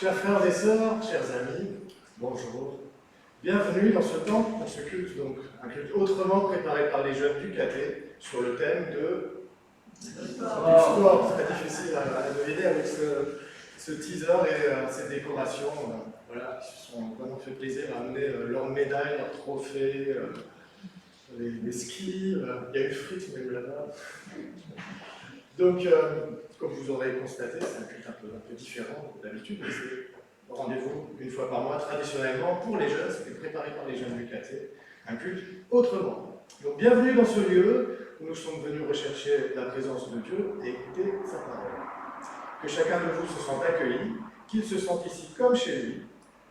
Chers frères et sœurs, chers amis, bonjour. Bienvenue dans ce temps pour ce culte, donc un culte autrement préparé par les jeunes du caté sur le thème de l'histoire. C'est très difficile à deviner avec ce teaser et ces décorations. Voilà, qui se sont vraiment fait plaisir à amener leurs médailles, leurs trophées, les skis. Il y a eu frites même là-bas. Donc, comme vous aurez constaté, c'est un culte un peu différent d'habitude, mais c'est rendez-vous une fois par mois, traditionnellement, pour les jeunes, c'était préparé par les jeunes du caté, un culte autrement. Donc, bienvenue dans ce lieu où nous sommes venus rechercher la présence de Dieu et écouter sa parole. Que chacun de vous se sente accueilli, qu'il se sente ici comme chez lui.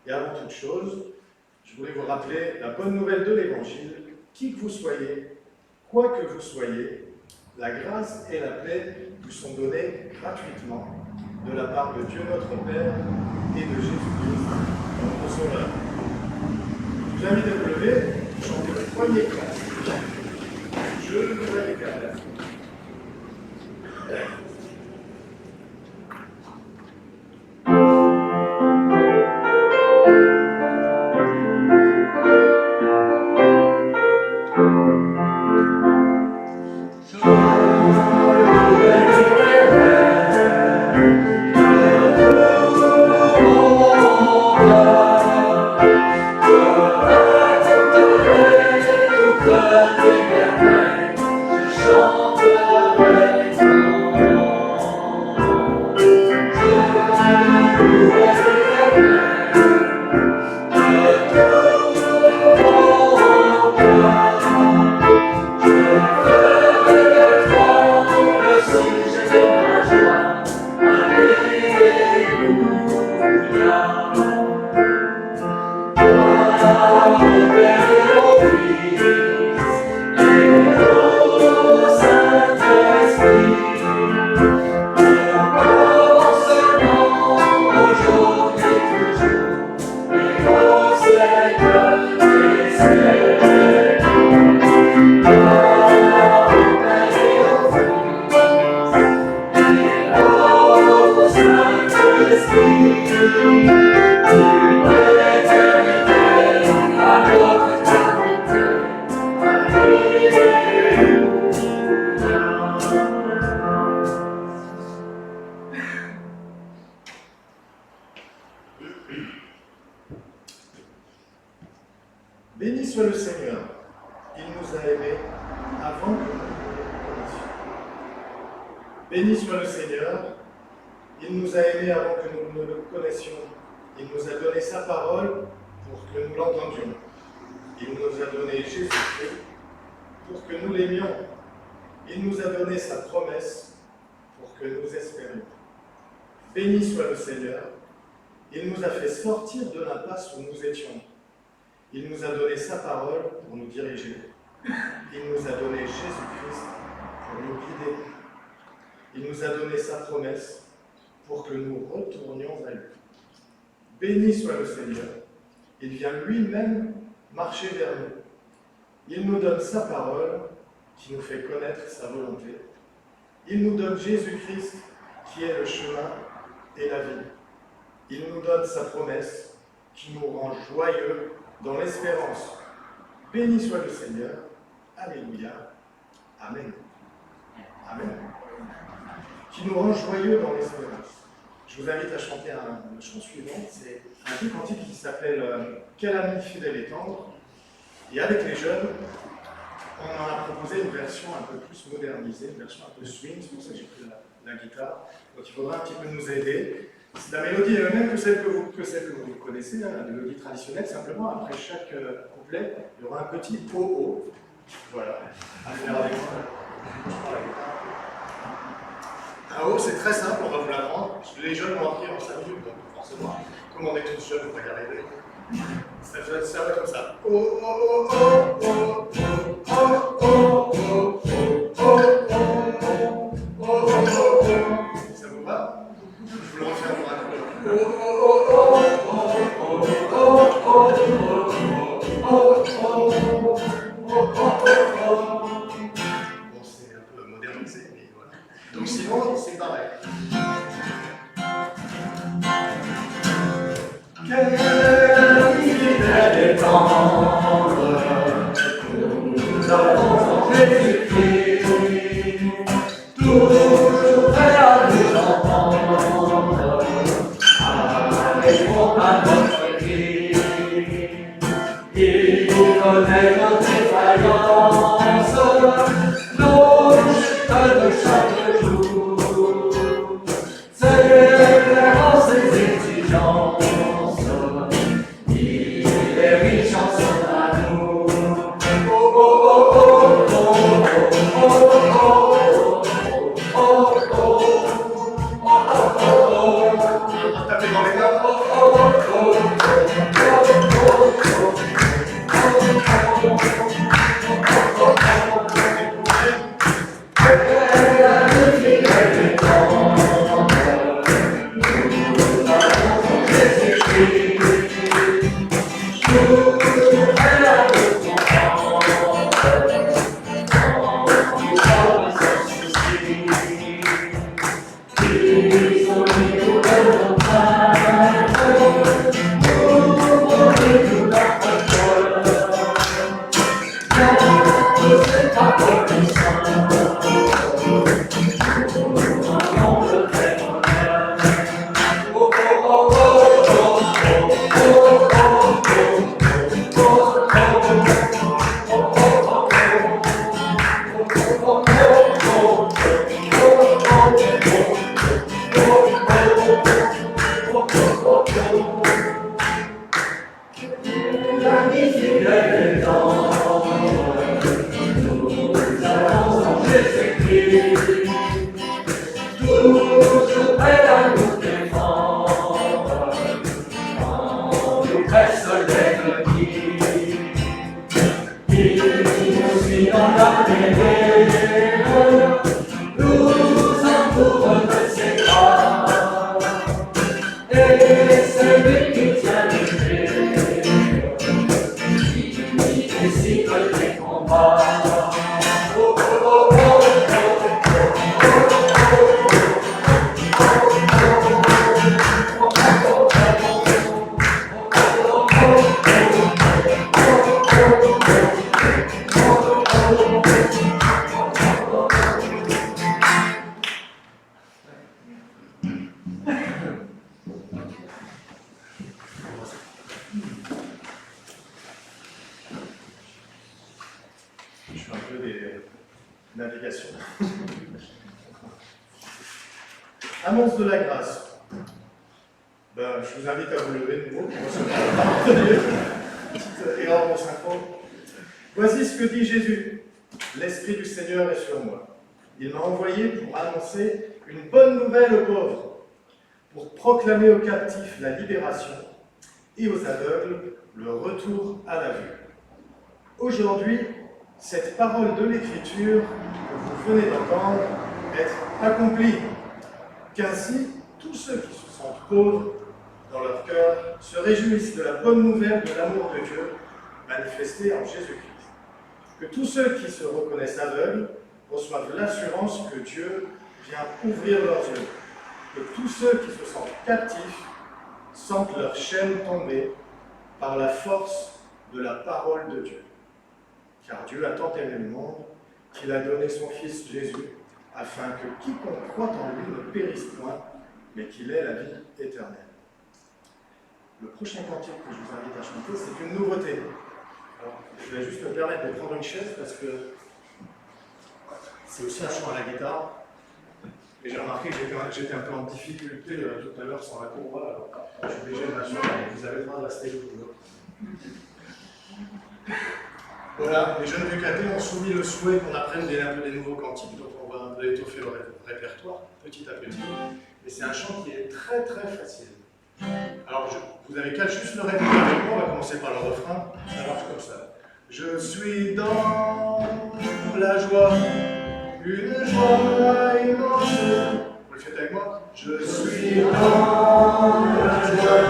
Et avant toute chose, je voulais vous rappeler la bonne nouvelle de l'Évangile, qui que vous soyez, quoi que vous soyez, la grâce et la paix vous sont données gratuitement de la part de Dieu notre Père et de Jésus-Christ, notre Sauveur. Je vous invite à vous lever, chanter le premier chant. Je voudrais l'éternel. Oh, Seigneur, il nous a aimés avant que nous le connaissions. Béni soit le Seigneur, il nous a aimés avant que nous ne le connaissions. Il nous a donné sa parole pour que nous l'entendions. Il nous a donné Jésus-Christ pour que nous l'aimions. Il nous a donné sa promesse pour que nous espérions. Béni soit le Seigneur, il nous a fait sortir de l'impasse où nous étions. Il nous a donné sa parole pour nous diriger. Il nous a donné Jésus-Christ pour nous guider. Il nous a donné sa promesse pour que nous retournions à lui. Béni soit le Seigneur, il vient lui-même marcher vers nous. Il nous donne sa parole qui nous fait connaître sa volonté. Il nous donne Jésus-Christ qui est le chemin et la vie. Il nous donne sa promesse qui nous rend joyeux dans l'espérance. Béni soit le Seigneur. Alléluia. Amen. Amen. Qui nous rend joyeux dans l'espérance. Je vous invite à chanter le chant suivant. C'est un petit cantique qui s'appelle « Quel ami fidèle et tendre ». Et avec les jeunes, on en a proposé une version un peu plus modernisée, une version un peu swing, c'est pour ça que j'ai pris la guitare. Donc il faudra un petit peu nous aider. La mélodie est la même que celle que vous connaissez, hein, la mélodie traditionnelle, simplement après chaque couplet, il y aura un petit oh-oh. Voilà, à faire avec moi. Je prends la guitare. Un oh, c'est très simple, on va vous l'apprendre. Les jeunes vont appris en 5 minutes, donc forcément, comme on est tous jeunes, on va y arriver. Ça va comme ça. Oh, oh, oh, oh, oh, oh, oh, oh, oh, oh, oh, oh, oh. Ça vous va? Je vous le refais pour un peu. Oh, oh, oh, oh, oh, oh, oh, oh. Bon, c'est un peu modernisé, mais voilà. Donc sinon, c'est pareil. Fidèle et tendre, nous avons Jésus-Christ, toujours prêt à nous entendre, à répondre à notre cri. Il connaît nos défaillances, nos chutes de chaque jour, c'est clair ses exigences. fais un peu des navigations. Annonce de la grâce. Ben, je vous invite à vous lever de nouveau pour recevoir la parole de Dieu. Petite erreur de synchro. Voici ce que dit Jésus. L'Esprit du Seigneur est sur moi. Il m'a envoyé pour annoncer une bonne nouvelle aux pauvres, pour proclamer aux captifs la libération et aux aveugles le retour à la vue. Aujourd'hui, cette parole de l'Écriture que vous venez d'entendre est accomplie, qu'ainsi tous ceux qui se sentent pauvres dans leur cœur se réjouissent de la bonne nouvelle de l'amour de Dieu manifesté en Jésus-Christ. Que tous ceux qui se reconnaissent aveugles reçoivent l'assurance que Dieu vient ouvrir leurs yeux. Que tous ceux qui se sentent captifs sentent leurs chaînes tomber par la force de la parole de Dieu. Car Dieu a tant aimé le monde qu'il a donné son Fils Jésus, afin que quiconque croit en lui ne périsse point, mais qu'il ait la vie éternelle. Le prochain cantique que je vous invite à chanter, c'est une nouveauté. Alors, je vais juste me permettre de prendre une chaise parce que c'est aussi un chant à la guitare. Et j'ai remarqué que j'étais un peu en difficulté tout à l'heure sans la courroie, alors je suis obligé de m'assurer que vous avez le droit de rester où vous voulez. Voilà, les jeunes du caté ont soumis le souhait qu'on apprenne un peu des nouveaux cantiques, donc on va un peu étoffer le répertoire petit à petit. Et c'est un chant qui est très très facile. Alors vous avez qu'à juste le répéter avec moi, on va commencer par le refrain, ça marche comme ça. Je suis dans la joie, une joie immense. Vous le faites avec moi? Je suis dans la joie,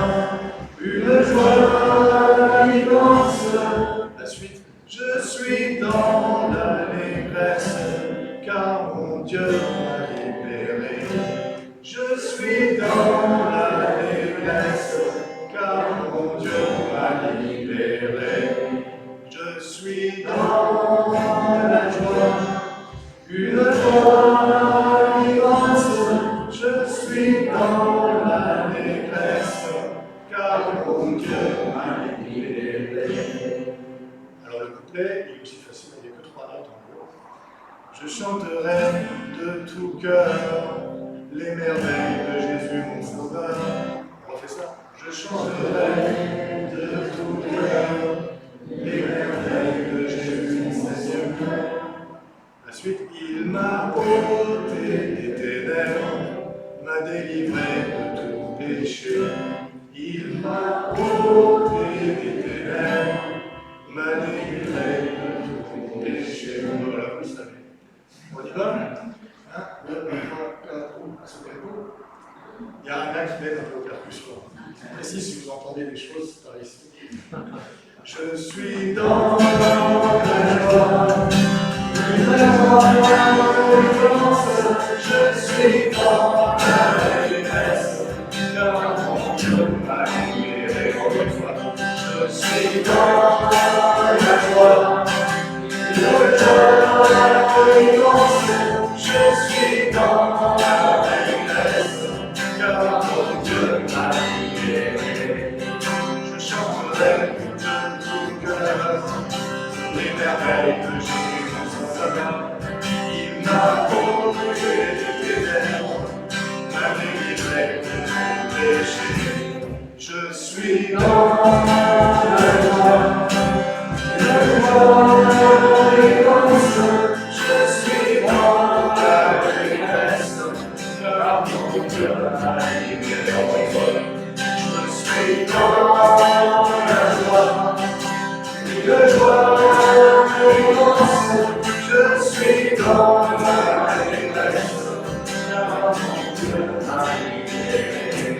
une joie immense. La suite. Je suis dans l'allégresse, car mon Dieu m'a libéré. Je suis dans l'allégresse, car mon Dieu m'a libéré. Je suis dans la joie, une joie immense. Je suis dans l'allégresse, car mon Dieu m'a libéré. Alors le couplet, il est aussi facile, il n'y a que 3 notes en gros. Je chanterai de tout cœur les merveilles de Jésus mon Sauveur. On refait ça. Je chanterai de tout cœur les merveilles de Jésus mon Seigneur. La suite, il m'a ôté des ténèbres, m'a délivré de tout péché. Il m'a ôté des ténèbres, m'a délivré de tout péché. Voilà, vous le savez. On y va? 1, 2, 3, 4, un second coup. Il y a un gars qui m'aide un peu aux percussions. Précis si vous entendez des choses par ici. Je suis dans la joie, une joie immense. Je suis dans la détresse, car mon Dieu m'a libéré. Encore une fois. Je suis dans la joie, une joie immense. Je suis dans la détresse, car mon Dieu m'a libéré. Je chanterai de tout cœur les merveilles de Jésus mon Sauveur. Il m'a ôté des ténèbres, m'a délivré de tout péché. Je suis dans la joie, une joie immense. Je suis dans la détresse, car mon Dieu m'a libéré. Je suis dans la joie, une joie immense. Je suis dans la détresse, car mon Dieu m'a libéré.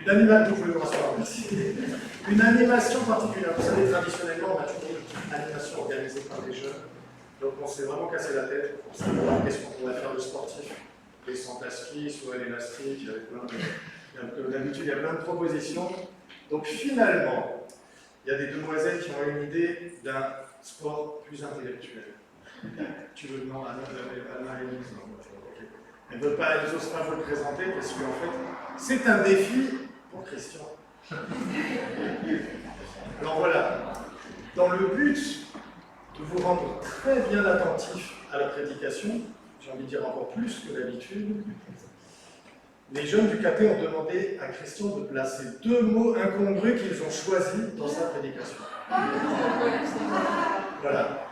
Une animation, vous pouvez vous rasseoir, merci. Une animation particulière. Vous savez, traditionnellement, on a toujours une animation organisée par les jeunes. Donc on s'est vraiment cassé la tête pour savoir qu'est-ce qu'on pourrait faire de sportif. Des centres à ski, soit l'élastique, il y avait plein de... Comme d'habitude, il y a plein de propositions. Donc finalement, il y a des demoiselles qui ont une idée d'un sport plus intellectuel. Tu veux non, Anna-Élise, elle ne veut pas, elle n'ose pas vous le présenter parce qu'en fait, c'est un défi pour Christian. Alors voilà, dans le but de vous rendre très bien attentif à la prédication, j'ai envie de dire encore plus que d'habitude, les jeunes du KT ont demandé à Christian de placer 2 mots incongrus qu'ils ont choisis dans sa prédication. Voilà.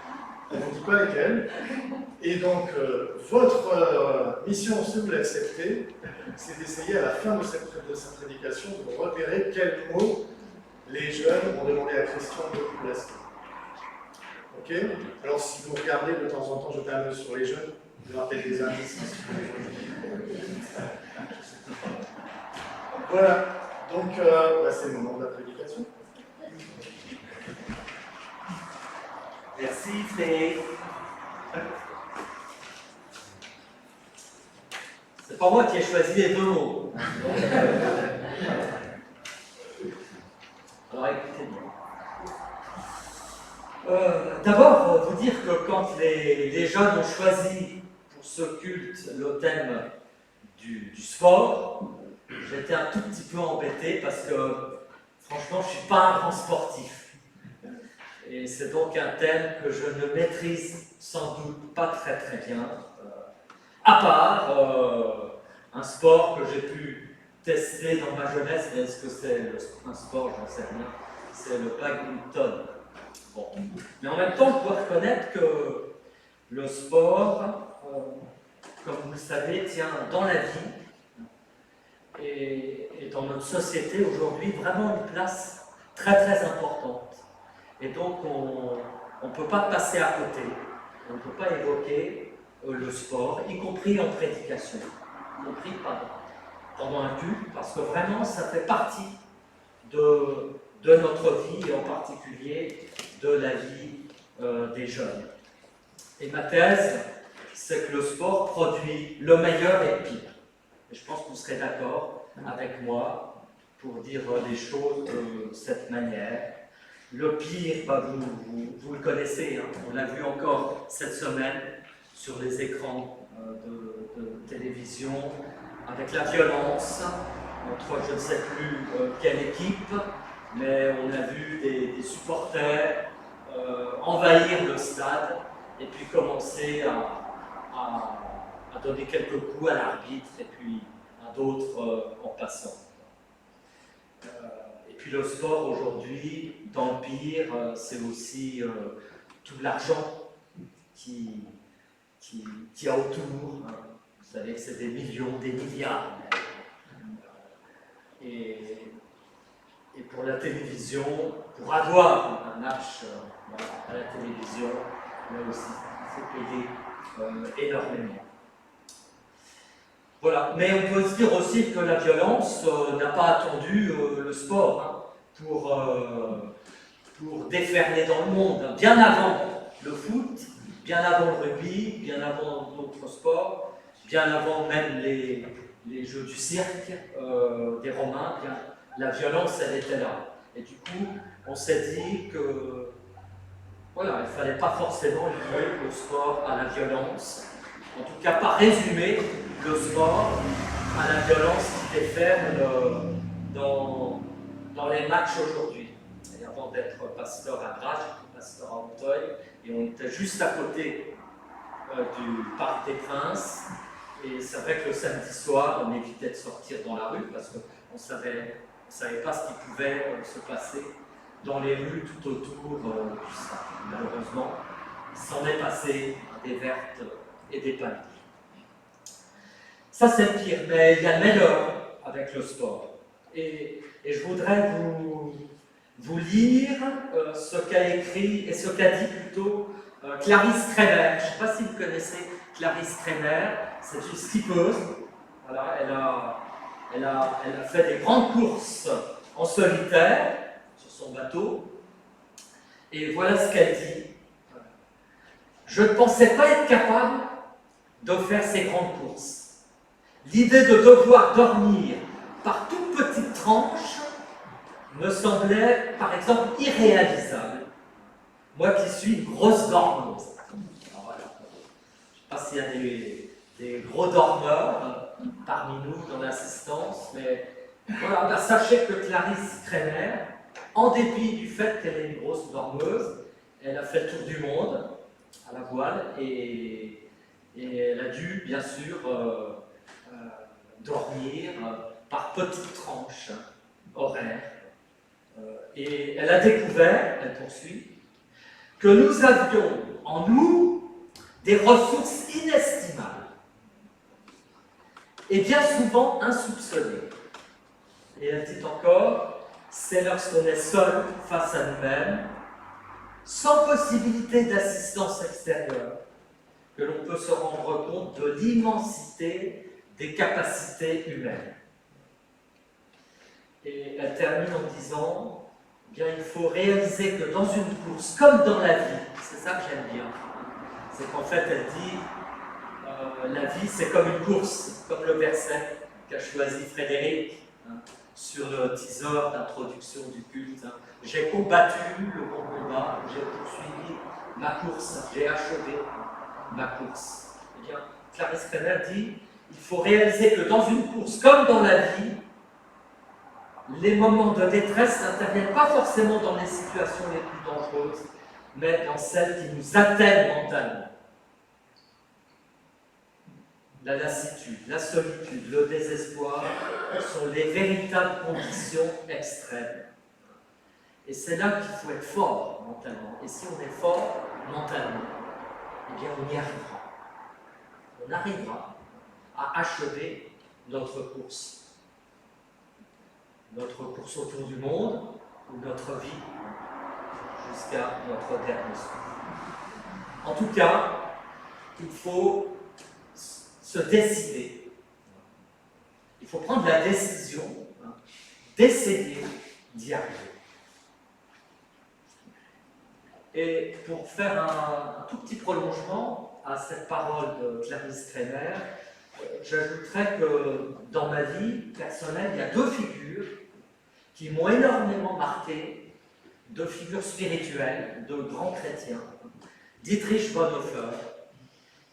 On ne vous dit pas lesquels. Et donc, votre mission, si vous l'acceptez, c'est d'essayer à la fin de sa prédication de repérer quels mots les jeunes ont demandé à Christian de placer. Ok? Alors, si vous regardez de temps en temps, je t'amène sur les jeunes, vous aurez peut-être des indices. Voilà. Donc, c'est le moment de la prédication. Merci, Fred. C'est pas moi qui ai choisi les 2 mots. Alors écoutez bien. D'abord, vous dire que quand les jeunes ont choisi pour ce culte le thème du sport, j'étais un tout petit peu embêté parce que franchement, je ne suis pas un grand sportif. Et c'est donc un thème que je ne maîtrise sans doute pas très très bien, à part un sport que j'ai pu tester dans ma jeunesse, mais est-ce que c'est un sport, j'en sais rien, c'est le badminton. Bon. Mais en même temps, je dois reconnaître que le sport, comme vous le savez, tient dans la vie et dans notre société aujourd'hui vraiment une place très très importante. Et donc, on ne peut pas passer à côté, on ne peut pas évoquer le sport, y compris en prédication, y compris pendant un culte, parce que vraiment, ça fait partie de notre vie, et en particulier de la vie des jeunes. Et ma thèse, c'est que le sport produit le meilleur et le pire. Et je pense que vous serez d'accord avec moi pour dire les choses de cette manière. Le pire, vous le connaissez, hein, on l'a vu encore cette semaine sur les écrans de télévision, avec la violence entre je ne sais plus quelle équipe, mais on a vu des supporters envahir le stade et puis commencer à donner quelques coups à l'arbitre et puis à d'autres en passant. Et puis le sport aujourd'hui, dans le pire, c'est aussi tout l'argent qui a autour. Hein. Vous savez que c'est des millions, des milliards. Et pour la télévision, pour avoir un match à la télévision, là aussi, il faut payer énormément. Voilà, mais on peut se dire aussi que la violence n'a pas attendu le sport hein, pour déferler dans le monde. Bien avant le foot, bien avant le rugby, bien avant d'autres sports, bien avant même les jeux du cirque des Romains, la violence elle était là. Et du coup, on s'est dit que voilà, il ne fallait pas forcément lier le sport à la violence. En tout cas, pas résumer le sport à la violence qui déferle dans les matchs aujourd'hui. Et avant d'être pasteur à Grasse, j'étais pasteur à Auteuil, et on était juste à côté du Parc des Princes. Et c'est vrai que le samedi soir, on évitait de sortir dans la rue parce qu'on ne savait pas ce qui pouvait se passer dans les rues tout autour du stade. Malheureusement, il s'en est passé des vertes et des paniques. Ça c'est le pire, mais il y a le meilleur avec le sport. Et je voudrais vous lire ce qu'a écrit, et ce qu'a dit plutôt Clarisse Kremer. Je ne sais pas si vous connaissez Clarisse Kremer, c'est une skippeuse. Voilà, Elle a fait des grandes courses en solitaire sur son bateau. Et voilà ce qu'elle dit. Je ne pensais pas être capable de faire ces grandes courses. L'idée de devoir dormir par toutes petites tranches me semblait, par exemple, irréalisable. Moi qui suis une grosse dormeuse. Alors voilà. Je ne sais pas s'il y a des gros dormeurs parmi nous dans l'assistance, mais voilà, ben, sachez que Clarisse Kremer, en dépit du fait qu'elle est une grosse dormeuse, elle a fait le tour du monde à la voile et elle a dû, bien sûr, dormir par petites tranches horaires. Et elle a découvert, elle poursuit, que nous avions en nous des ressources inestimables et bien souvent insoupçonnées. Et elle dit encore, c'est lorsqu'on est seul face à nous-mêmes, sans possibilité d'assistance extérieure, que l'on peut se rendre compte de l'immensité des capacités humaines. Et elle termine en disant, eh bien, il faut réaliser que dans une course, comme dans la vie, c'est ça que j'aime bien, c'est qu'en fait elle dit, la vie c'est comme une course, comme le verset qu'a choisi Frédéric, hein, sur le teaser d'introduction du culte. Hein. J'ai combattu le bon combat, j'ai poursuivi ma course, j'ai achevé ma course. Eh bien, Clarisse Kremer dit, il faut réaliser que dans une course, comme dans la vie, les moments de détresse n'interviennent pas forcément dans les situations les plus dangereuses, mais dans celles qui nous atteignent mentalement. La lassitude, la solitude, le désespoir sont les véritables conditions extrêmes. Et c'est là qu'il faut être fort mentalement. Et si on est fort mentalement, eh bien on y arrivera. On arrivera à achever notre course. Notre course autour du monde, ou notre vie, jusqu'à notre dernier souffle. En tout cas, il faut se décider. Il faut prendre la décision d'essayer d'y arriver. Et pour faire un tout petit prolongement à cette parole de Clarisse Kremer, j'ajouterais que dans ma vie personnelle, il y a deux figures qui m'ont énormément marqué, deux figures spirituelles, de grands chrétiens, Dietrich Bonhoeffer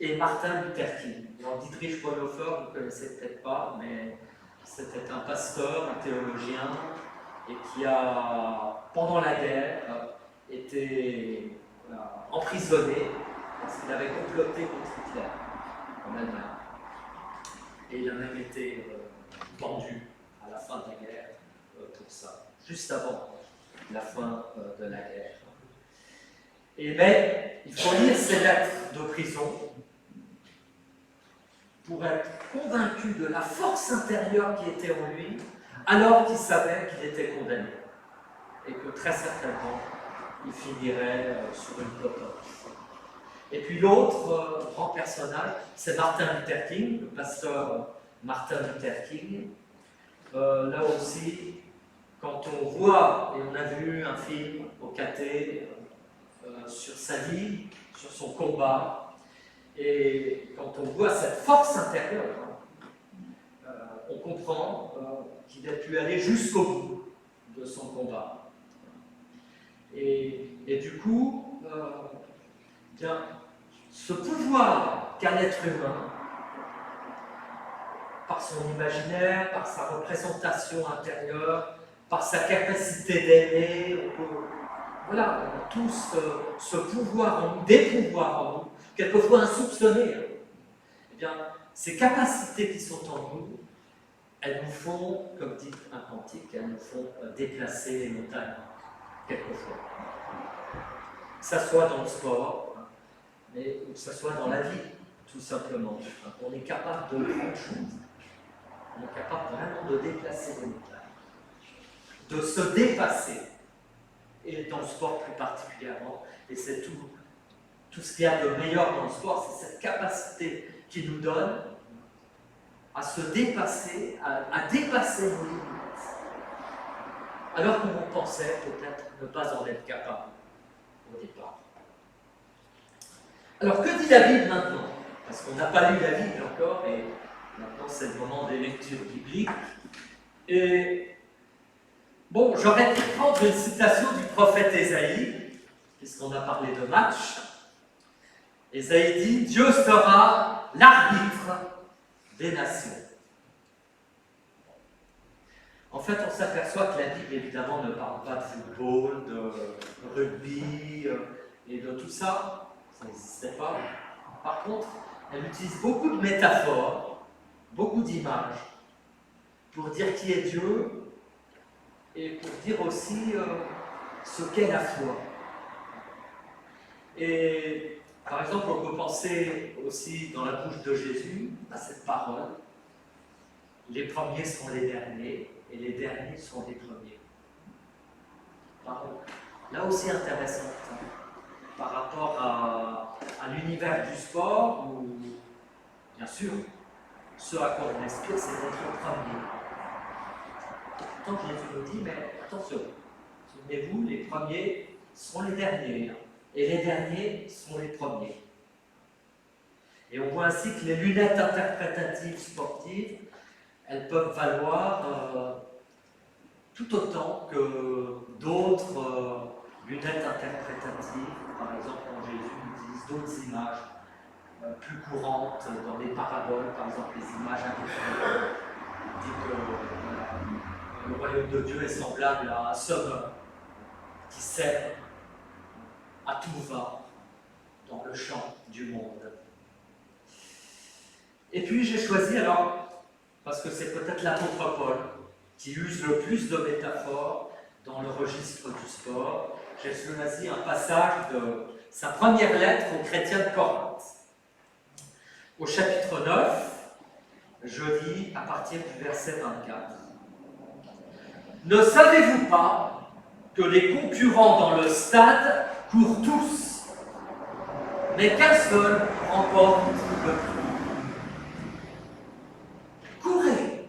et Martin Luther King. Alors, Dietrich Bonhoeffer, vous ne connaissez peut-être pas, mais c'était un pasteur, un théologien, et qui a, pendant la guerre, été emprisonné parce qu'il avait comploté contre Hitler en Allemagne. Et il a même été pendu à la fin de la guerre pour ça, juste avant la fin de la guerre. Mais il faut lire ces lettres de prison pour être convaincu de la force intérieure qui était en lui, alors qu'il savait qu'il était condamné. Et que très certainement, il finirait sur une potence. Et puis l'autre grand personnage, c'est Martin Luther King, le pasteur Martin Luther King. Là aussi, quand on voit, et on a vu un film au KT sur sa vie, sur son combat, et quand on voit cette force intérieure, on comprend qu'il a pu aller jusqu'au bout de son combat. Et du coup, bien, ce pouvoir qu'a l'être humain, par son imaginaire, par sa représentation intérieure, par sa capacité d'aimer, voilà, on a tous ce pouvoir en nous, des pouvoirs en nous, quelquefois insoupçonnés. Eh bien, ces capacités qui sont en nous, elles nous font, comme dit un cantique, elles nous font déplacer les montagnes, quelquefois. Que ce soit dans le sport, mais que ce soit dans la vie, tout simplement. On est capable de grandes choses. On est capable vraiment de déplacer les montagnes, de se dépasser. Et dans le sport plus particulièrement, et c'est tout ce qu'il y a de meilleur dans le sport, c'est cette capacité qu'il nous donne à se dépasser, à dépasser nos limites, alors qu'on pensait peut-être ne pas en être capable au départ. Alors que dit la Bible maintenant? Parce qu'on n'a pas lu la Bible encore, et maintenant c'est le moment des lectures bibliques. Et bon, j'aurais pu prendre une citation du prophète Ésaïe, puisqu'on a parlé de match. Ésaïe dit « Dieu sera l'arbitre des nations ». En fait, on s'aperçoit que la Bible, évidemment, ne parle pas de football, de rugby et de tout ça. Ça n'existait pas. Par contre, elle utilise beaucoup de métaphores, beaucoup d'images, pour dire qui est Dieu et pour dire aussi ce qu'est la foi. Et par exemple, on peut penser aussi dans la bouche de Jésus à cette parole. Les premiers sont les derniers et les derniers sont les premiers. Parole là aussi intéressante par rapport à l'univers du sport où, bien sûr, ce à quoi on aspire, c'est d'être premier. Tant que Jésus nous dit, mais attention, souvenez-vous, les premiers sont les derniers. Et les derniers sont les premiers. Et on voit ainsi que les lunettes interprétatives sportives, elles peuvent valoir tout autant que d'autres lunettes interprétatives. Par exemple, quand Jésus utilise d'autres images plus courantes dans les paraboles, par exemple les images agricoles. Il dit que le royaume de Dieu est semblable à un semeur qui sème à tout va dans le champ du monde. Et puis j'ai choisi alors, parce que c'est peut-être l'apôtre Paul qui use le plus de métaphores dans le registre du sport, j'ai choisi un passage de sa première lettre aux chrétiens de Corinthe. Au chapitre 9, je lis à partir du verset 24. Ne savez-vous pas que les concurrents dans le stade courent tous, mais qu'un seul remporte le prix. Courez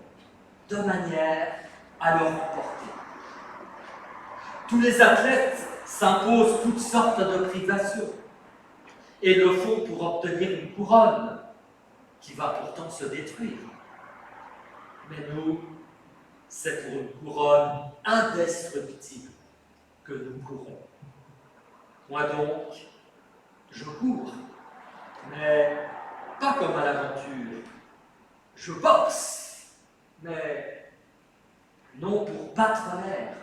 de manière à le remporter. Tous les athlètes s'imposent toutes sortes de privations et le font pour obtenir une couronne qui va pourtant se détruire. Mais nous, c'est pour une couronne indestructible que nous courons. Moi donc, je cours, mais pas comme à l'aventure. Je boxe, mais non pour battre l'air.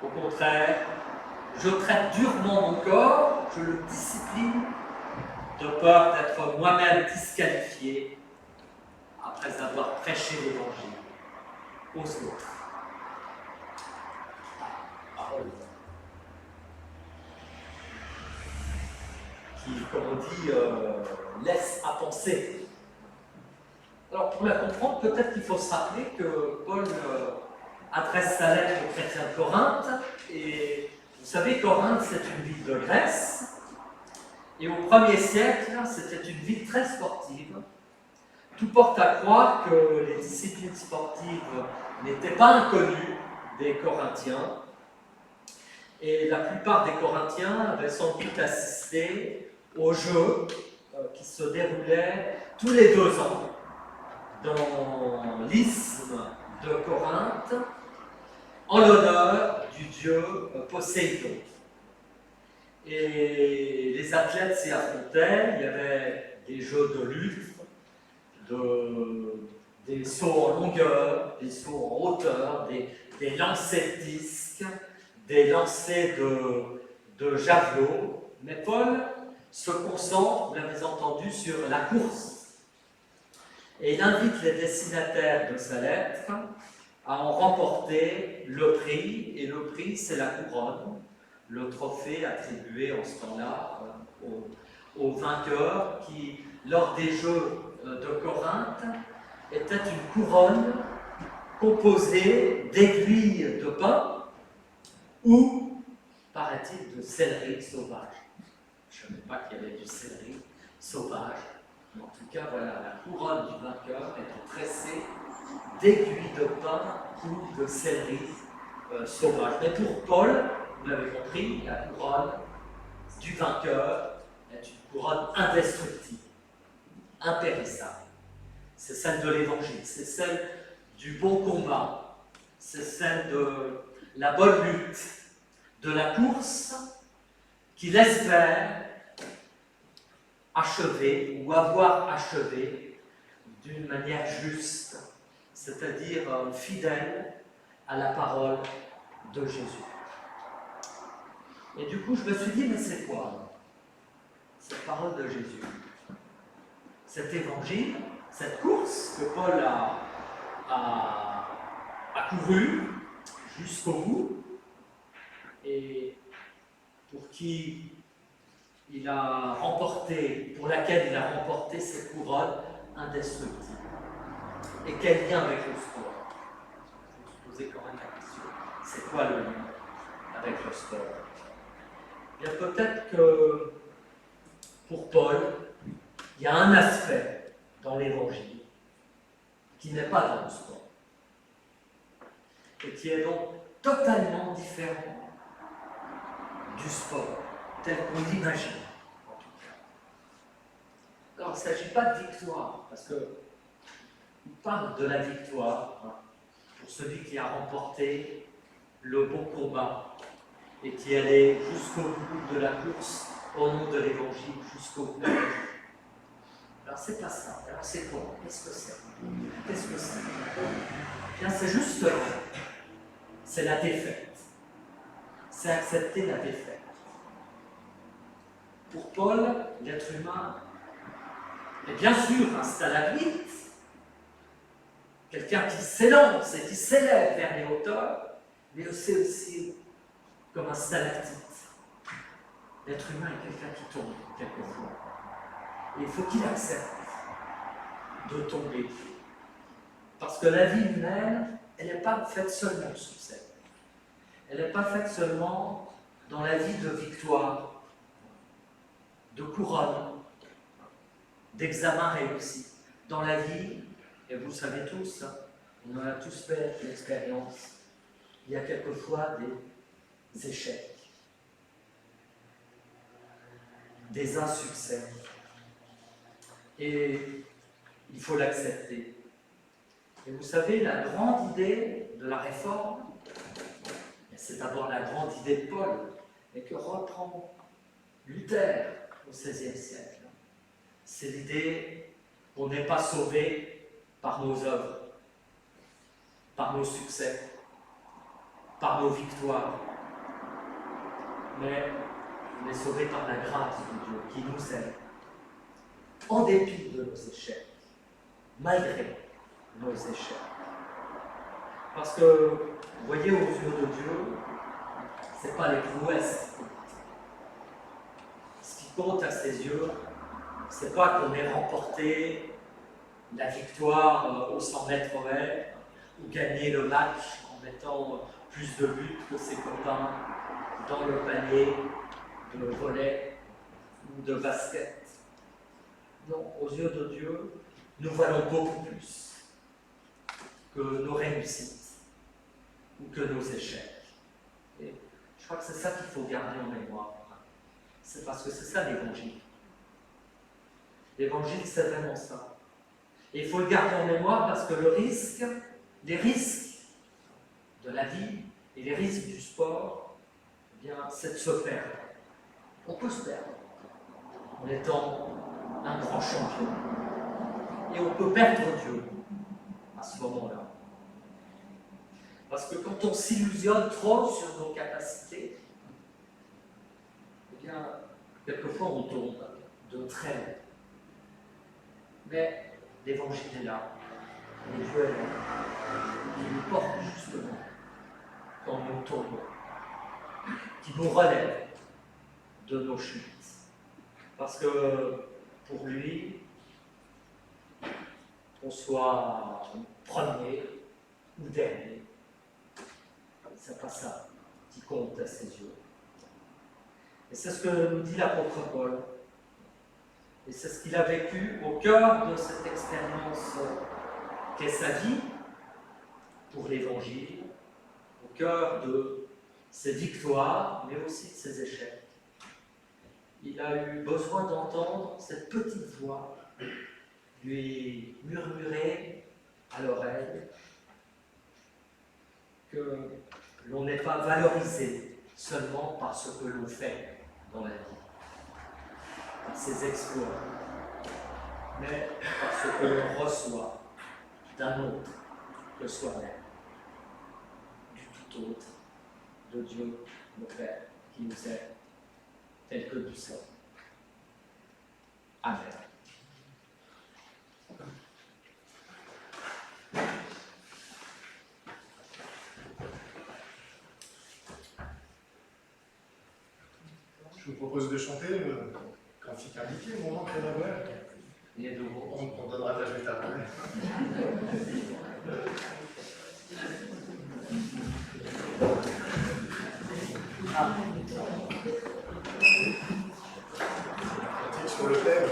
Au contraire, je traite durement mon corps, je le discipline, de peur d'être moi-même disqualifié après avoir prêché l'Évangile aux autres. Parole qui, comme on dit, laisse à penser. Alors, pour la comprendre, peut-être qu'il faut se rappeler que Paul adresse sa lettre aux chrétiens de Corinthe, et vous savez, Corinthe, c'est une ville de Grèce, et au 1er siècle, c'était une ville très sportive. Tout porte à croire que les disciplines sportives n'étaient pas inconnues des Corinthiens, et la plupart des Corinthiens avaient sans doute assisté aux Jeux qui se déroulaient tous les 2 ans dans l'isthme de Corinthe, en l'honneur du dieu Poséidon. Et les athlètes s'y affrontaient, il y avait des jeux de lutte, des sauts en longueur, des sauts en hauteur, des lancers de disques, des lancers de javelots. Mais Paul se concentre, vous l'avez entendu, sur la course. Et il invite les destinataires de sa lettre à en remporter le prix, et le prix, c'est la couronne, le trophée attribué en ce temps-là aux vainqueurs qui, lors des Jeux de Corinthe, était une couronne composée d'aiguilles de pin ou, paraît-il, de céleri sauvage. Je ne savais pas qu'il y avait du céleri sauvage En tout cas, voilà, la couronne du vainqueur était tressée d'aiguilles de pin ou de céleri sauvage. Mais pour Paul, vous l'avez compris, la couronne du vainqueur est une couronne indestructible, impérissable. C'est celle de l'évangile, c'est celle du bon combat, c'est celle de la bonne lutte, de la course qu'il espère achever ou avoir achevé d'une manière juste, c'est-à-dire fidèle à la parole de Jésus. Et du coup, je me suis dit, mais c'est quoi cette parole de Jésus? Cet évangile, cette course que Paul a couru jusqu'au bout et pour laquelle il a remporté cette couronne indestructible. Et quel lien avec le sport? Je vous posez quand même la question. C'est quoi le lien avec le sport? Il y a peut-être que pour Paul, il y a un aspect dans l'évangile qui n'est pas dans le sport et qui est donc totalement différent du sport tel qu'on l'imagine. Alors, il ne s'agit pas de victoire, parce qu'il parle de la victoire pour celui qui a remporté le bon combat et qui allait jusqu'au bout de la course au nom de l'évangile, jusqu'au bout. Alors, c'est pas ça. Alors, c'est quoi? Qu'est-ce que c'est? Qu'est-ce que c'est? Bien, c'est justement, c'est la défaite. C'est accepter la défaite. Pour Paul, l'être humain est bien sûr un stalagmite, quelqu'un qui s'élance et qui s'élève vers les hauteurs, mais c'est aussi comme un stalactite. L'être humain est quelqu'un qui tombe quelquefois. Et il faut qu'il accepte de tomber. Parce que la vie humaine, elle n'est pas faite seulement de succès. Elle n'est pas faite seulement dans la vie de victoire, de couronne, d'examen réussi. Dans la vie, et vous le savez tous, on en a tous fait l'expérience, il y a quelquefois des échecs, des insuccès. Et il faut l'accepter. Et vous savez, la grande idée de la réforme, c'est d'abord la grande idée de Paul, et que reprend Luther au XVIe siècle. C'est l'idée qu'on n'est pas sauvé par nos œuvres, par nos succès, par nos victoires, mais on est sauvé par la grâce de Dieu qui nous aime, en dépit de nos échecs, malgré nos échecs. Parce que, vous voyez, aux yeux de Dieu, ce n'est pas les prouesses. Ce qui compte à ses yeux, ce n'est pas qu'on ait remporté la victoire au 100 mètres haies ou gagné le match en mettant plus de buts que ses copains dans le panier de volley ou de basket. Non, aux yeux de Dieu, nous valons beaucoup plus que nos réussites ou que nos échecs. Et je crois que c'est ça qu'il faut garder en mémoire. C'est parce que c'est ça l'évangile. L'évangile, c'est vraiment ça. Et il faut le garder en mémoire parce que les risques de la vie et les risques du sport, eh bien, c'est de se perdre. On peut se perdre en étant un grand champion. Et on peut perdre Dieu à ce moment-là. Parce que quand on s'illusionne trop sur nos capacités, eh bien, quelquefois on tombe de très haut. Mais l'évangile est là, et Dieu est là, qui nous porte justement quand nous tombons, qui nous relève de nos chutes. Parce que pour lui, qu'on soit premier ou dernier, c'est pas ça qui compte à ses yeux. Et c'est ce que nous dit l'apôtre Paul. Et c'est ce qu'il a vécu au cœur de cette expérience qu'est sa vie pour l'Évangile, au cœur de ses victoires, mais aussi de ses échecs. Il a eu besoin d'entendre cette petite voix lui murmurer à l'oreille que l'on n'est pas valorisé seulement par ce que l'on fait dans la vie, par ses exploits, mais par ce que l'on reçoit d'un autre que soi-même, du tout autre, de Dieu, le Père, qui nous aime tel que nous sommes. Amen. Je vous propose de chanter le cantique indiqué, mon oncle et ma mère. Et de vous. On donnera ta suite après. Cantique sur le thème.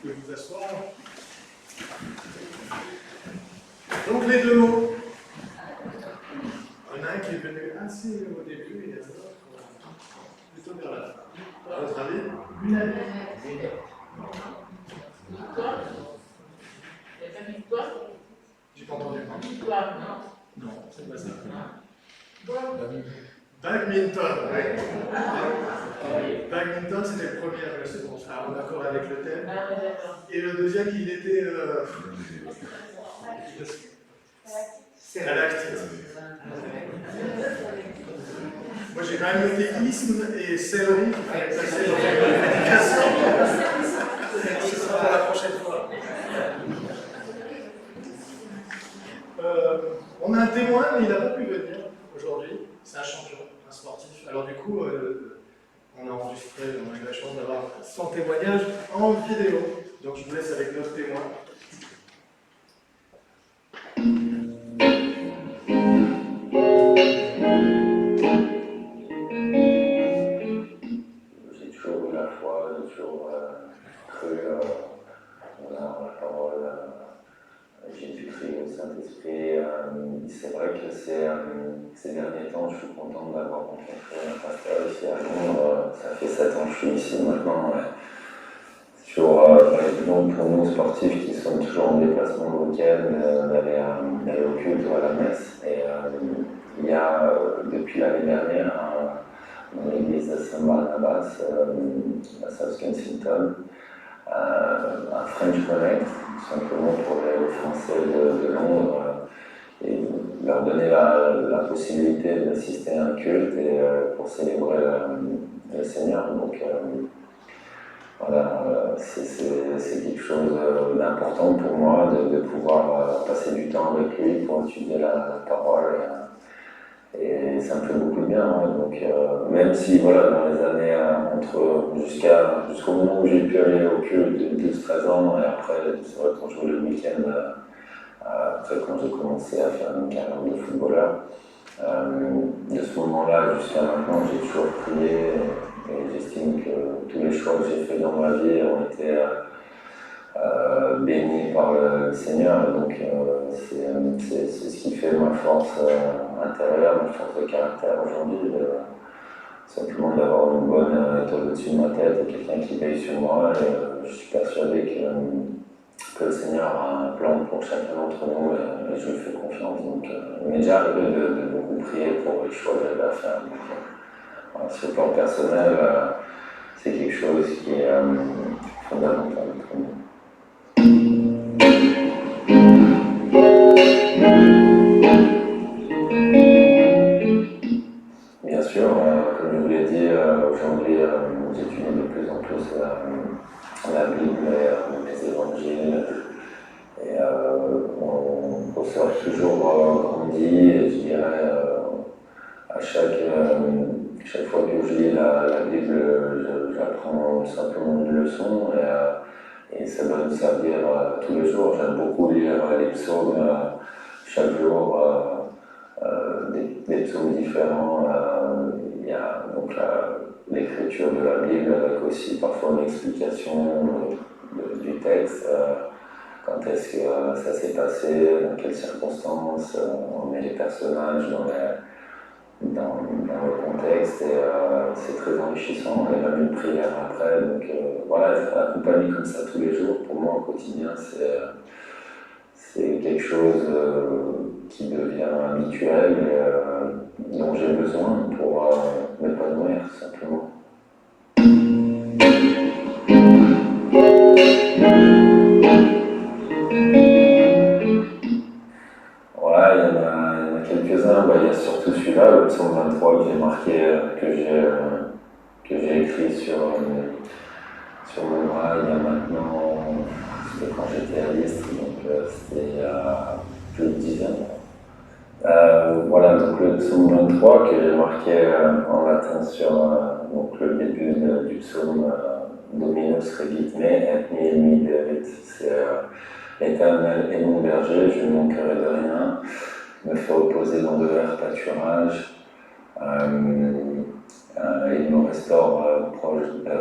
De vous asseoir. Donc les deux mots. Il y en a un qui est venu assez au début et un autre plutôt vers la fin. À votre avis? Victoire. Il y a pas victoire. J'ai pas entendu. Victoire, non. Non, c'est pas ça. Badminton. Badminton, oui. Badminton, c'était le premier, c'est bon, ça en accord avec le thème. Ah ouais, d'accord. Et le deuxième, il était stalactite. Moi, j'ai quand même noté isthme et céleri qui fallait passer dans l'éducation. Ce sera pour la prochaine fois. On a un témoin, mais il n'a pas pu venir aujourd'hui. C'est un champion, un sportif. Alors du coup, on a enregistré, on a eu la chance d'avoir son témoignage en vidéo. Donc je vous laisse avec notre témoin. J'ai toujours eu la foi, j'ai toujours cru en la parole. Jésus-Christ, au Saint-Esprit. C'est vrai que ces derniers temps, je suis content d'avoir rencontré un pasteur ici à Londres. Ça fait 7 ans que je suis ici maintenant. donc pour nous sportifs qui sont toujours en déplacement le week-end, d'aller au culte ou à la messe. Et il y a depuis l'année dernière dans l'église de Saint-Barnabas à South Kensington un French Connect, tout simplement pour les Français de Londres, et leur donner la possibilité d'assister à un culte et pour célébrer le Seigneur. Donc voilà, c'est quelque chose d'important pour moi de pouvoir passer du temps avec lui pour étudier la parole. Et ça me fait beaucoup de bien. Hein. Donc, même si, voilà, dans les années jusqu'au moment où j'ai pu aller au culte de 12-13 ans, et après, c'est vrai, quand je jouais le week-end, après, quand j'ai commencé à faire une carrière de footballeur, de ce moment-là jusqu'à maintenant, j'ai toujours prié. Et j'estime que tous les choix que j'ai faits dans ma vie ont été bénis par le Seigneur. Donc, c'est ce qui fait ma force intérieure, ma force de caractère aujourd'hui. Simplement d'avoir une bonne étoile au-dessus de ma tête et quelqu'un qui veille sur moi. Et je suis persuadé que le Seigneur a un plan pour chacun d'entre nous et je lui fais confiance. Donc, il m'est déjà arrivé de beaucoup prier pour les choix que j'avais à faire. Donc, voilà, sur le plan personnel, c'est quelque chose qui est fondamental pour nous. Bien sûr, comme je vous l'ai dit, aujourd'hui, j'étudie de plus en plus la Bible et les évangiles. Et on ressort toujours grandi, et je dirais, à chaque fois que je lis la Bible, j'apprends simplement une leçon et ça doit nous servir tous les jours. J'aime beaucoup lire les psaumes chaque jour, des psaumes différents. Il y a donc l'écriture de la Bible avec aussi parfois une explication du texte. Quand est-ce que ça s'est passé, dans quelles circonstances, on met les personnages dans le contexte et c'est très enrichissant. Il y a même une prière après, donc voilà, être accompagné comme ça tous les jours, pour moi au quotidien, c'est quelque chose qui devient habituel et dont j'ai besoin pour m'épanouir tout simplement. Ouais, il y en a quelques-uns. Il y a surtout celui-là, le psaume 23 que j'ai marqué, que j'ai écrit sur mon bras il y a maintenant, c'était quand j'étais à l'Est, donc c'était il y a plus de 10 ans. Voilà, donc le psaume 23 que j'ai marqué en latin sur donc le début du psaume Dominus regit me et mi miderit. C'est l'Éternel est mon berger, je ne manquerai de rien, me fait reposer dans de verts pâturages, il me restaure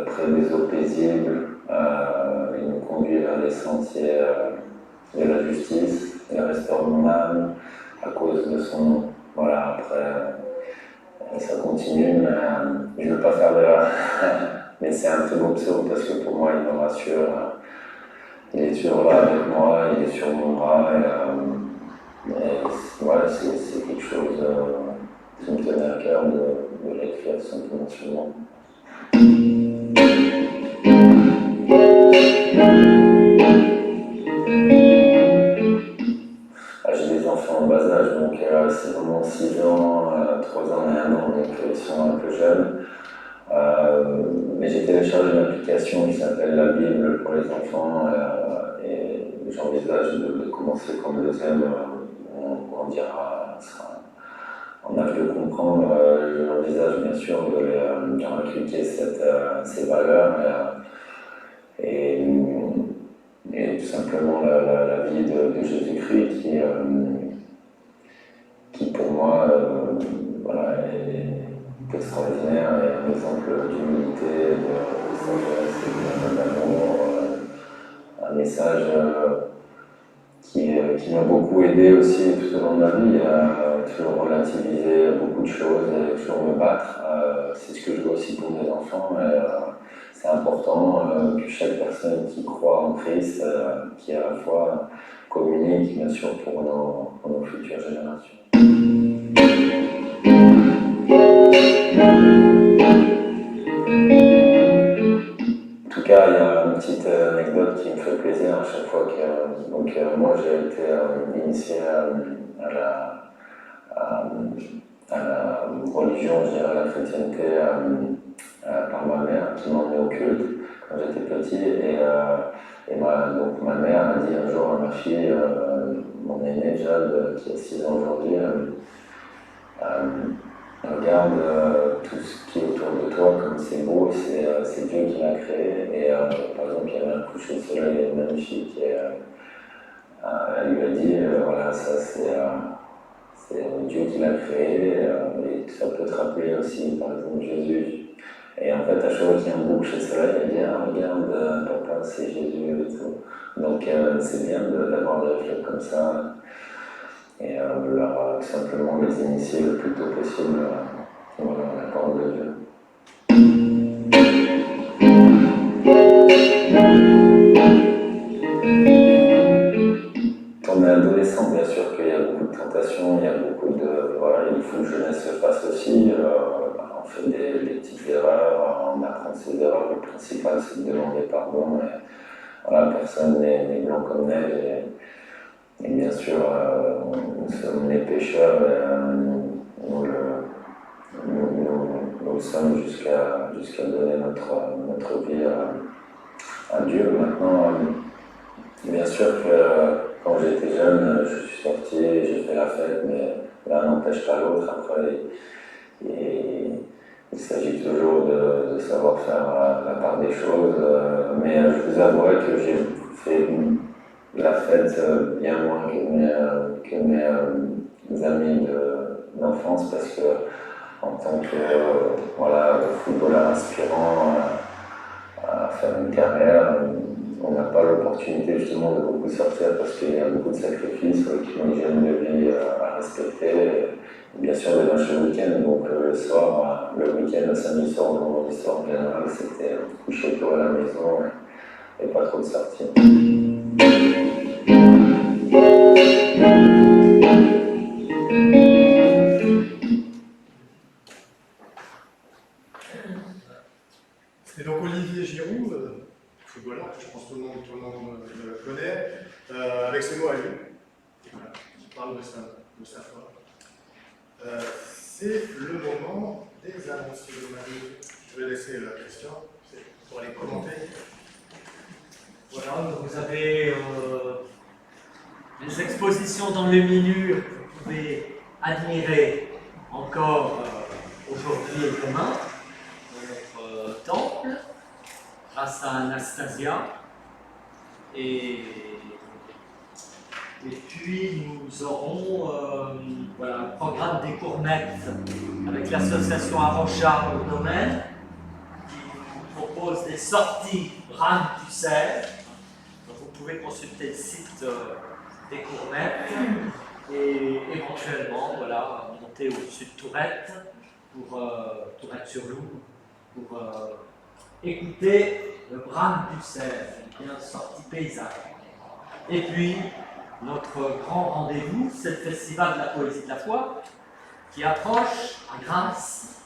près des eaux paisibles, il me conduit vers les sentiers de la justice, il restaure mon âme à cause de son nom. Voilà, après, ça continue, mais je ne veux pas faire de mais c'est un très beau psaume parce que pour moi, il me rassure. Il est toujours là avec moi, il est sur mon bras, et voilà, c'est quelque chose qui me tenait à cœur de l'écrire simplement sur moi. J'ai des enfants en bas âge, donc c'est vraiment 6 ans, 3 ans et 1 an, donc ils sont un peu jeunes. Mais j'ai téléchargé une application qui s'appelle La Bible pour les enfants et j'envisage de commencer comme deuxième, on dira, en âge de comprendre. J'envisage bien sûr de leur inculquer ces valeurs et tout simplement la vie de Jésus-Christ qui pour moi voilà, est extraordinaire et un exemple d'humilité, de sagesse et d'amour, un message qui m'a beaucoup aidé aussi tout au long de ma vie à toujours relativiser beaucoup de choses et toujours me battre. C'est ce que je veux aussi pour mes enfants. c'est important que chaque personne qui croit en Christ, qui à la fois communique, bien sûr, pour nos futures générations. En tout cas, il y a une petite anecdote qui me fait plaisir à chaque fois que moi j'ai été initié à la religion, je dirais, à la chrétienté par ma mère qui m'a emmené au culte quand j'étais petit. Donc ma mère a dit un jour à ma fille, mon aînée Jade, qui a 6 ans aujourd'hui, regarde tout ce qui est autour de toi, comme c'est beau, c'est Dieu qui l'a créé. Et par exemple, il y avait un coucher de soleil magnifique et elle lui a dit, voilà, ça c'est Dieu qui l'a créé, et ça peut te rappeler aussi, par exemple, Jésus. Et en fait, à chaque fois qu'il y a un beau coucher de soleil, elle dit, ah, regarde, papa, c'est Jésus et tout. Donc c'est bien d'avoir des réflexes comme ça, et leur simplement les initier le plus tôt possible voilà, à la parole de Dieu. Quand on est adolescent, bien sûr qu'il y a beaucoup de tentations, il y a beaucoup de... Voilà, il faut que jeunesse se fasse aussi. On fait des petites erreurs, on apprend ses erreurs. Le principal, c'est de demander pardon. Et, voilà, personne n'est blanc comme neige. Et bien sûr, nous sommes les pécheurs. Nous sommes jusqu'à donner notre vie à Dieu. Maintenant, bien sûr que quand j'étais jeune, je suis sorti, j'ai fait la fête, mais l'un n'empêche pas l'autre. Après, il s'agit toujours de savoir faire la part des choses. Mais je vous avouerai que j'ai fait la fête bien moins que mes amis d'enfance, parce que en tant que footballeur aspirant à faire une carrière, on n'a pas l'opportunité justement de beaucoup sortir parce qu'il y a beaucoup de sacrifices, qui ont une hygiène de vie à respecter. Et bien sûr, les matchs le week-end, donc le soir, le week-end, le samedi soir, le vendredi soir en général, c'était coucher tôt à la maison et pas trop de sorties. Et donc Olivier Giroud, footballeur, je pense que tout le monde le connaît, avec ses mots à lui, voilà, qui parle de sa foi. C'est le moment des annonces de Marie. Je vais laisser la question pour les commenter. Voilà, vous avez les expositions dans le menu que vous pouvez admirer encore aujourd'hui et demain dans notre temple, grâce à Anastasia. Et puis nous aurons un programme des Courmettes avec l'association Arocha au domaine qui nous propose des sorties Bram du Cerf. Donc vous pouvez consulter le site des Courmettes et éventuellement monter au-dessus de Tourette Tourette-sur-Loup pour écouter le Bram du Cerf, une sortie paysage. Et puis notre grand rendez-vous, c'est le Festival de la Poésie de la Foi qui approche à Grasse,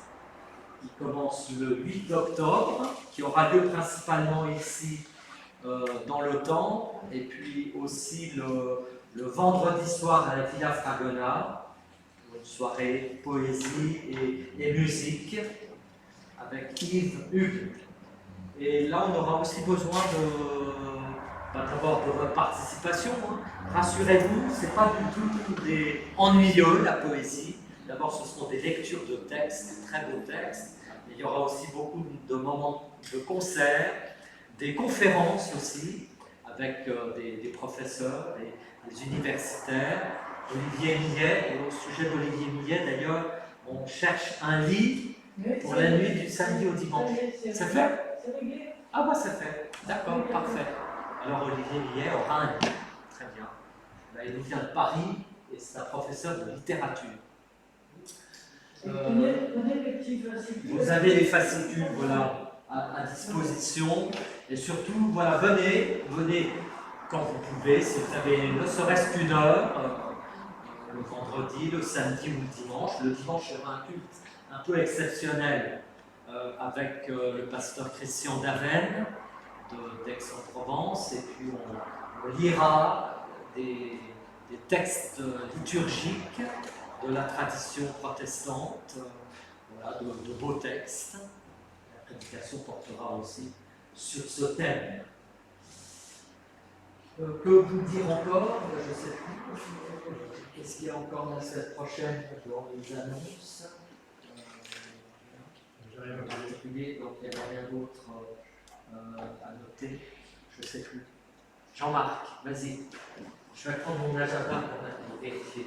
qui commence le 8 octobre, qui aura lieu principalement ici dans le temps, et puis aussi le vendredi soir à la Villa Fragonard, une soirée poésie et musique avec Yves Hugues. Et là, on aura aussi besoin d'abord de votre participation. Rassurez-vous, ce n'est pas du tout ennuyeux la poésie. D'abord, ce seront des lectures de textes, de très beaux textes. Mais il y aura aussi beaucoup de moments de concerts, des conférences aussi, avec des professeurs, des universitaires. Olivier Millet, et au sujet d'Olivier Millet, d'ailleurs, on cherche un lit pour la nuit du samedi au dimanche. C'est fait? Ah bah c'est fait. D'accord, parfait. Alors Olivier Millet aura un lit. Très bien. Là, il nous vient de Paris et c'est un professeur de littérature. Vous avez les fascicules, voilà. à disposition. Et surtout, voilà, venez quand vous pouvez, si vous avez ne serait-ce qu'une heure, le vendredi, le samedi ou le dimanche. Le dimanche, il y aura un culte un peu exceptionnel avec le pasteur Christian Daven d'Aix-en-Provence, et puis on lira des textes liturgiques de la tradition protestante, voilà, de beaux textes. La prédication portera aussi sur ce thème. Que vous dire encore? Je ne sais plus. Qu'est-ce qu'il y a encore la semaine prochaine dans les annonces? Rien en particulier, donc il n'y a rien d'autre à noter. Je ne sais plus. Jean-Marc, vas-y. Je vais prendre mon agenda pour vérifier.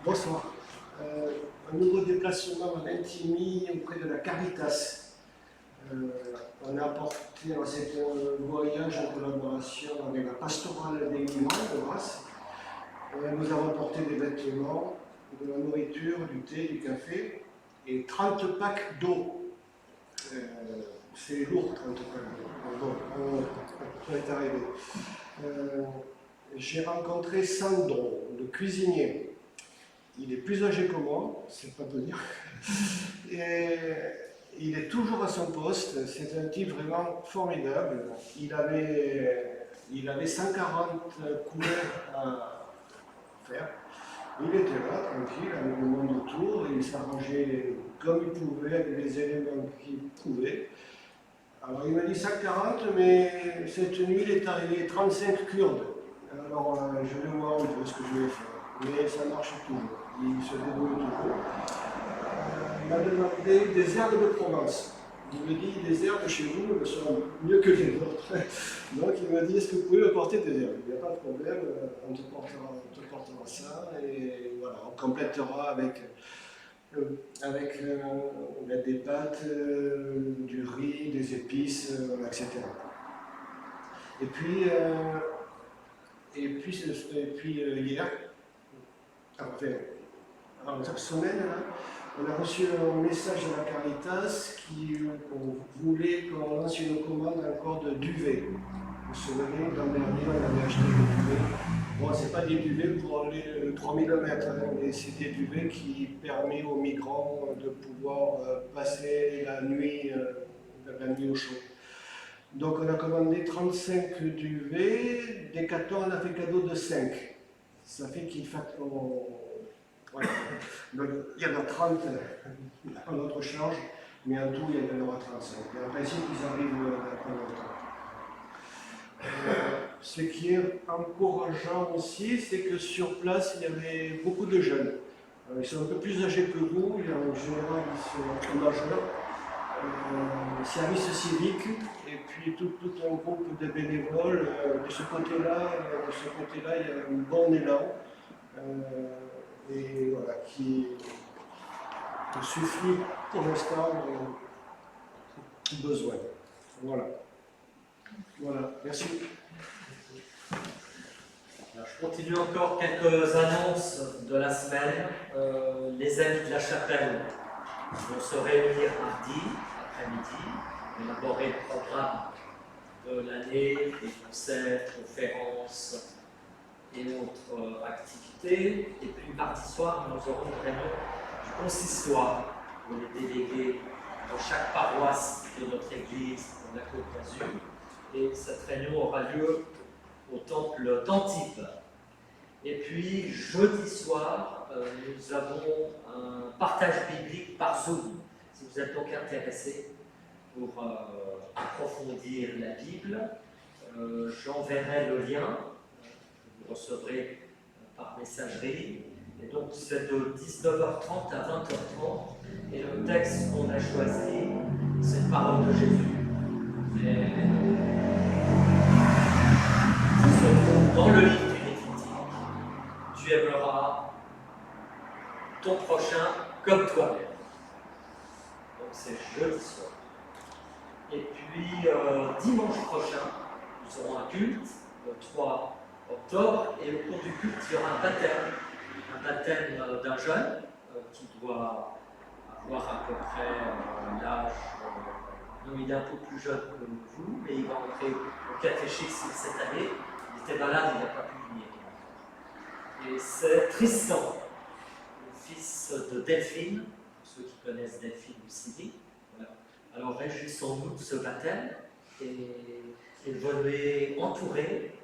Bonsoir. Un nouveau déplacement en Intimie auprès de la Caritas. On a apporté, c'est un voyage en collaboration avec la pastorale des migrants de Grasse. Nous avons apporté des vêtements, de la nourriture, du thé, du café et 30 packs d'eau. C'est lourd, 30 packs d'eau. Bon, on est arrivé. J'ai rencontré Sandro, le cuisinier. Il est plus âgé que moi, c'est pas de dire. Et il est toujours à son poste, c'est un type vraiment formidable. Il avait 140 couleurs à faire. Il était là, tranquille, avec le monde autour, il s'arrangeait comme il pouvait, avec les éléments qu'il pouvait. Alors il m'a dit 140, mais cette nuit il est arrivé 35 Kurdes. Alors je vais voir un peu ce que je vais faire. Mais ça marche toujours, il se débrouille toujours. Il m'a demandé des herbes de Provence. Il me dit, les herbes chez vous sont mieux que les autres. Donc il m'a dit, est-ce que vous pouvez apporter des herbes? Il n'y a pas de problème, on te portera ça, et voilà, on complétera avec des pâtes, du riz, des épices, etc. Et puis hier, en cette semaine, on a reçu un message de la Caritas qui voulait qu'on lance une commande encore de duvet. Vous vous souvenez, l'an dernier, on avait acheté des duvets. Bon, ce n'est pas des duvets pour les 3000 mètres, mais c'est des duvets qui permettent aux migrants de pouvoir passer la nuit au chaud. Donc on a commandé 35 duvets, Decathlon a fait cadeau de 5. Ça fait qu'il faut... Voilà. Donc, il y en a 30 à notre charge, mais en tout il y en aura 35. Et en principe ils arrivent à notre temps. Ce qui est encourageant aussi, c'est que sur place il y avait beaucoup de jeunes. Ils sont un peu plus âgés que vous, en général ils sont majeurs. Service civique et puis tout un groupe de bénévoles. De ce côté-là, il y a un bon élan et voilà, qui suffit pour l'instant besoin. Voilà. Voilà, merci. Alors, je continue encore quelques annonces de la semaine. Les amis de la chapelle vont se réunir mardi après-midi, élaborer le programme de l'année, les concerts, conférences et autres activités. Et puis mardi soir, nous aurons une réunion du consistoire pour les délégués de chaque paroisse de notre église de la Côte d'Azur. Et cette réunion aura lieu au temple d'Antibes. Et puis jeudi soir, nous avons un partage biblique par Zoom. Si vous êtes donc intéressé pour approfondir la Bible, j'enverrai le lien que vous recevrez par messagerie. Et donc c'est de 19h30 à 20h30. Et le texte qu'on a choisi, c'est une parole de Jésus. Et qui se trouve dans le livre du Lévitique. Tu aimeras ton prochain comme toi-même. Donc c'est jeudi soir. Et puis dimanche prochain, nous aurons un culte, le 3 octobre, et au cours du culte, il y aura un baptême un baptême d'un jeune qui doit avoir à peu près l'âge, non, il est un peu plus jeune que vous, mais il va entrer au catéchisme cette année. Il était malade, il n'a pas pu venir. Et c'est Tristan, le fils de Delphine, pour ceux qui connaissent Delphine ou Sylvie. Voilà. Alors réjouissons-nous de ce baptême et venez entourer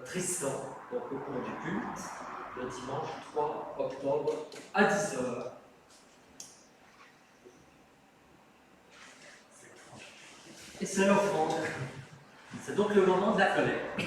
Tristan donc, au cours du culte le dimanche 3 octobre à 10h. Et c'est l'offrande. C'est donc le moment de la collecte.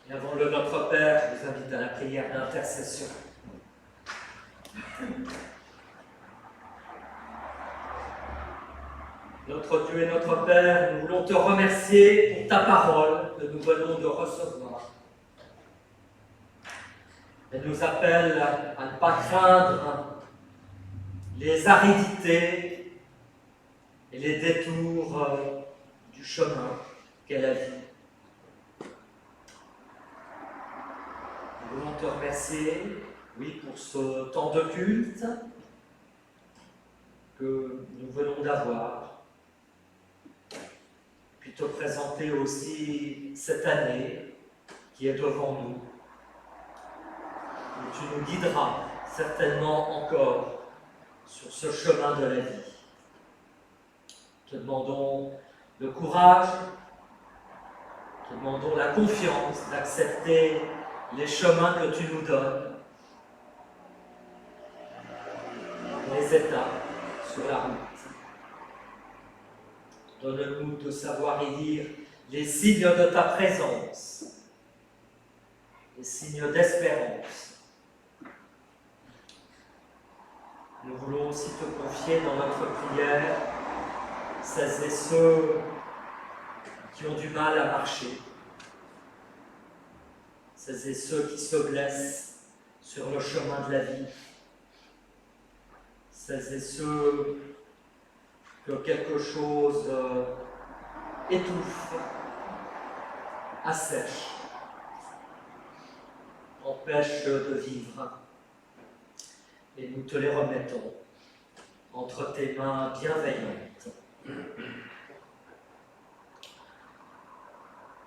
Et avant le Notre Père, je vous invite à la prière d'intercession. Notre Dieu et notre Père, nous voulons te remercier pour ta parole que nous venons de recevoir. Elle nous appelle à ne pas craindre les aridités et les détours du chemin qu'est la vie. Nous voulons te remercier, oui, pour ce temps de culte que nous venons d'avoir, puis te présenter aussi cette année qui est devant nous, où tu nous guideras certainement encore sur ce chemin de la vie. Te demandons le courage, te demandons la confiance d'accepter les chemins que tu nous donnes, les étapes sur la route. Donne-nous de savoir y lire les signes de ta présence, les signes d'espérance. Nous voulons aussi te confier dans notre prière celles et ceux qui ont du mal à marcher, celles et ceux qui se blessent sur le chemin de la vie, celles et ceux que quelque chose étouffe, assèche, empêche de vivre. Et nous te les remettons entre tes mains bienveillantes.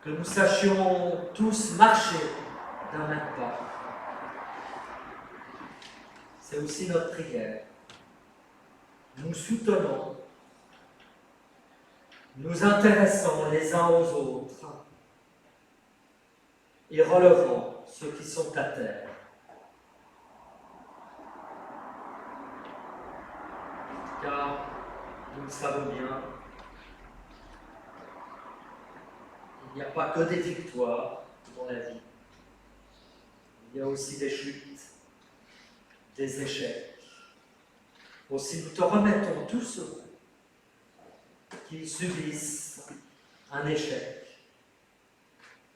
Que nous sachions tous marcher d'un même pas. C'est aussi notre prière. Nous soutenons, nous intéressons les uns aux autres et relevons ceux qui sont à terre. Car nous le savons bien, il n'y a pas que des victoires dans la vie. Il y a aussi des chutes, des échecs. Aussi, nous te remettons tous ceux qui subissent un échec,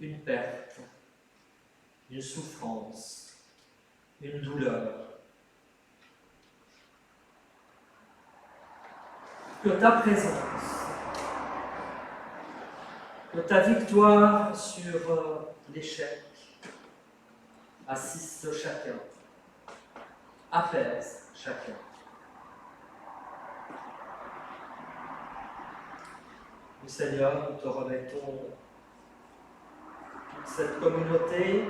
une perte, une souffrance, une douleur. que ta présence, que ta victoire sur l'échec assiste chacun, apaise chacun. Nous, Seigneur, nous te remettons toute cette communauté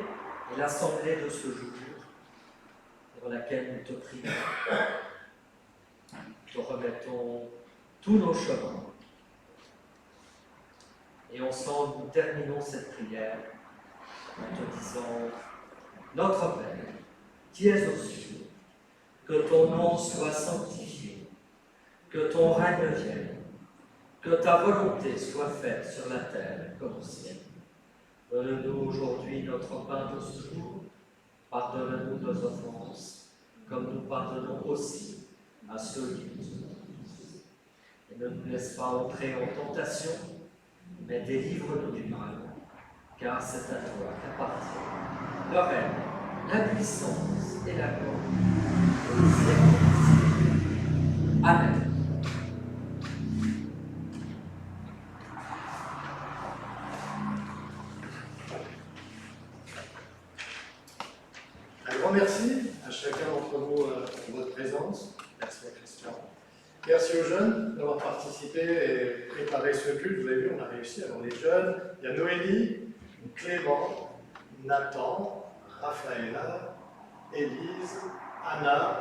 et l'assemblée de ce jour pour laquelle nous te prions. Nous te remettons tous nos chemins. Et ensemble, nous terminons cette prière en te disant: Notre Père, qui es aux cieux, que ton nom soit sanctifié, que ton règne vienne, que ta volonté soit faite sur la terre comme au ciel. Donne-nous aujourd'hui notre pain de ce jour. Pardonne-nous nos offenses, comme nous pardonnons aussi à ceux qui nous offensent. Et ne nous laisse pas entrer en tentation, mais délivre-nous du mal, car c'est à toi qu'appartient le règne, la puissance et la gloire pour les siècles. Amen. Un grand merci à chacun d'entre vous pour votre présence. Merci à Christian. Merci aux jeunes d'avoir participé et préparé ce culte. Vous avez vu, on a réussi. Alors les jeunes, il y a Noélie, Clément, Nathan, Raphaëla, Élise, Anna,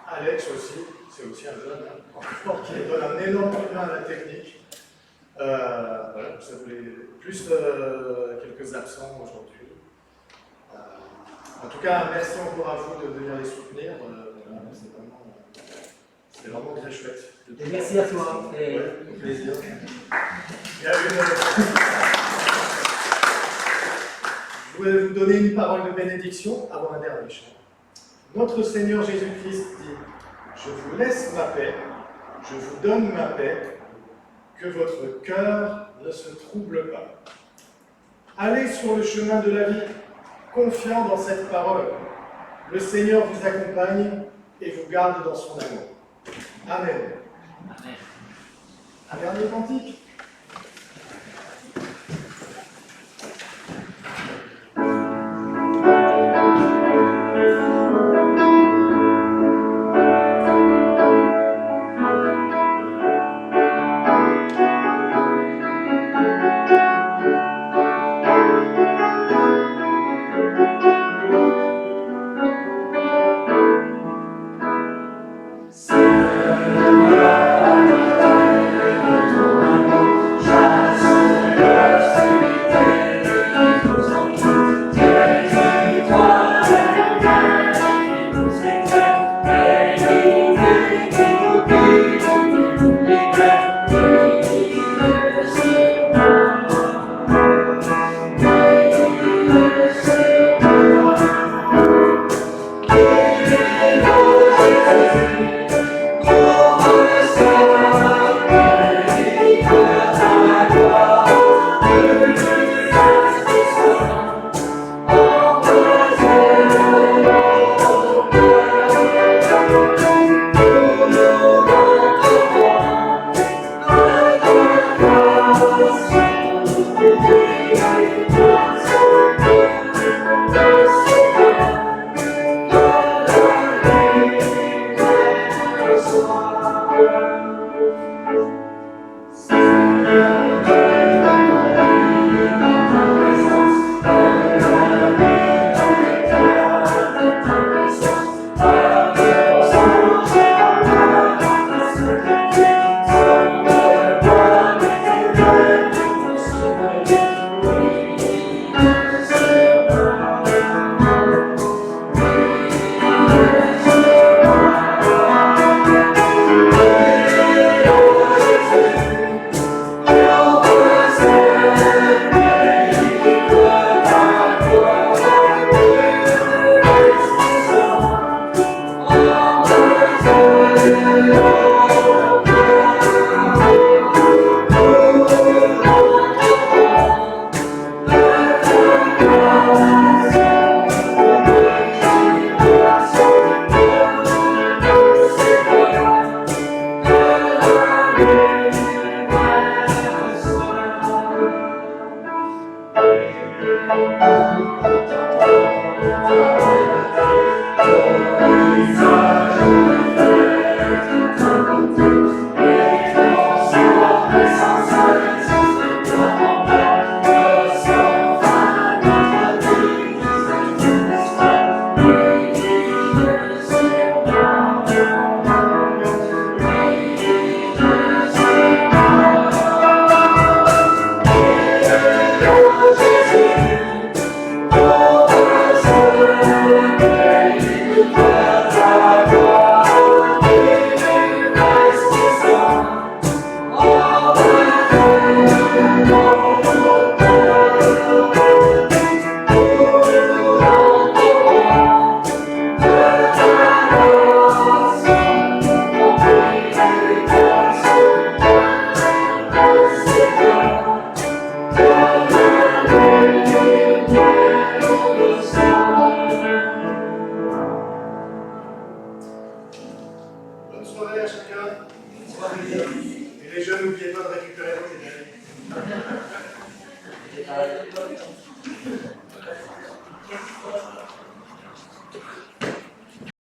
Alex aussi, c'est aussi un jeune, encore qui donne un énorme coup de main à la technique. Voilà, ça voulait plus quelques absents aujourd'hui. En tout cas, merci encore à vous de venir les soutenir. Voilà, c'est vraiment très chouette. Et merci à toi. Et... Ouais, au plaisir. Je voulais vous donner une parole de bénédiction avant un dernier chant. Notre Seigneur Jésus-Christ dit: Je vous laisse ma paix, je vous donne ma paix, que votre cœur ne se trouble pas. Allez sur le chemin de la vie, confiant dans cette parole. Le Seigneur vous accompagne et vous garde dans son amour. Amen. Amen. Un dernier cantique. Seigneur, Bonne soirée à chacun. Et les jeunes, n'oubliez pas de récupérer vos médailles.